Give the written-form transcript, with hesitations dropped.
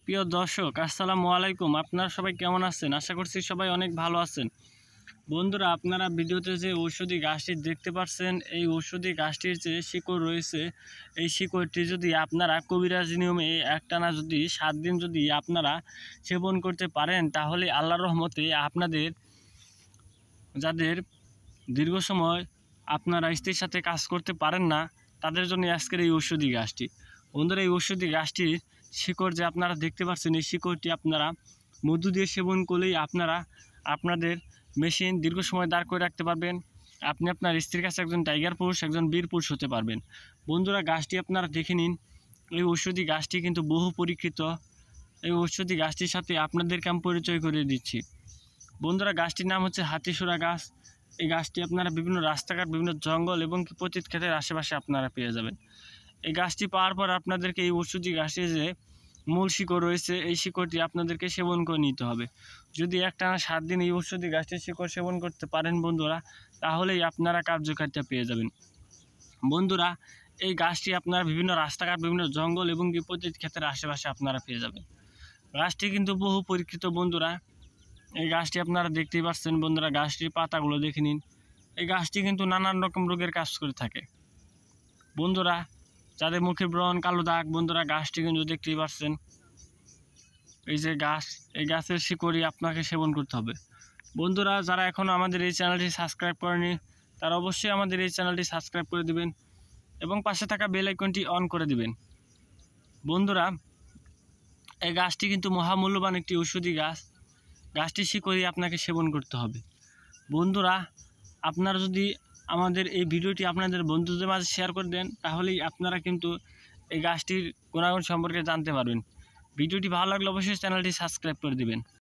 প্রিয় দর্শক আসসালামু আলাইকুম। আপনারা সবাই কেমন আছেন? আশা করছি সবাই অনেক ভালো আছেন। বন্ধুরা, আপনারা ভিডিওতে যে ঔষধি গাছটি দেখতে পাচ্ছেন, এই ঔষধি গাছটির যে শিকড় রয়েছে, এই শিকড়টি যদি আপনারা কবিরাজি নিয়মে একটানা যদি 7 দিন যদি আপনারা সেবন করতে পারেন, তাহলে আল্লাহর রহমতে আপনাদের যাদের দীর্ঘ সময় আপনারা স্ত্রীর সাথে কাজ করতে পারেন না, তাদের জন্য আজকের এই ঔষধি গাছটি। বন্ধুরা, এই ঔষধি গাছটির শিকড় যে আপনারা দেখতে পাচ্ছেন, এই শিকড়টি আপনারা মধু দিয়ে সেবন করলেই আপনারা আপনাদের মেশিন দীর্ঘ সময় দাঁড় করে রাখতে পারবেন। আপনি আপনার স্ত্রীর কাছে একজন টাইগার পুরুষ, একজন বীর পুরুষ হতে পারবেন। বন্ধুরা, গাছটি আপনারা দেখে নিন। এই ঔষধি গাছটি কিন্তু বহু পরীক্ষিত। এই ঔষধি গাছটির সাথে আপনাদেরকে আমি পরিচয় করে দিচ্ছি। বন্ধুরা, গাছটির নাম হচ্ছে হাতিসুরা গাছ। এই গাছটি আপনারা বিভিন্ন রাস্তাঘাট, বিভিন্ন জঙ্গল এবং পতিত ক্ষেতের আশেপাশে আপনারা পেয়ে যাবেন। এই গাছটি পাওয়ার পর আপনাদেরকে এই ঔষধি গাছটির যে মূল শিকড় রয়েছে, এই শিকড়টি আপনাদেরকে সেবন করে নিতে হবে। যদি একটানা 7 দিন এই ঔষধি গাছটির শিকড় সেবন করতে পারেন বন্ধুরা, তাহলেই আপনারা কার্যকারিতা পেয়ে যাবেন। বন্ধুরা, এই গাছটি আপনারা বিভিন্ন রাস্তাঘাট, বিভিন্ন জঙ্গল এবং পতিত ক্ষেতের আশেপাশে আপনারা পেয়ে যাবেন। গাছটি কিন্তু বহু পরীক্ষিত বন্ধুরা। এই গাছটি আপনারা দেখতেই পাচ্ছেন। বন্ধুরা, গাছটির পাতাগুলো দেখে নিন। এই গাছটি কিন্তু নানান রকম রোগের কাজ করে থাকে। বন্ধুরা, যাদের মুখে ব্রণ, কালো দাগ, বন্ধুরা গাছটি কিন্তু দেখতেই পাচ্ছেন। এই যে গাছ, এই গাছের শিকড়ই আপনাকে সেবন করতে হবে। বন্ধুরা, যারা এখনও আমাদের এই চ্যানেলটি সাবস্ক্রাইব করেনি, তারা অবশ্যই আমাদের এই চ্যানেলটি সাবস্ক্রাইব করে দিবেন এবং পাশে থাকা বেল আইকনটি অন করে দিবেন। বন্ধুরা, এই গাছটি কিন্তু মহামূল্যবান একটি ঔষধি গাছ। গাছটির শিকড়ই আপনাকে সেবন করতে হবে। বন্ধুরা, আপনারা যদি আমাদের এই ভিডিওটি আপনাদের বন্ধুদের মাঝে শেয়ার করে দেন, তাহলেই আপনারা কিন্তু এই গাছটির গুণাগুণ সম্পর্কে জানতে পারবেন। ভিডিওটি ভালো লাগলে অবশ্যই চ্যানেলটি সাবস্ক্রাইব করে দিবেন।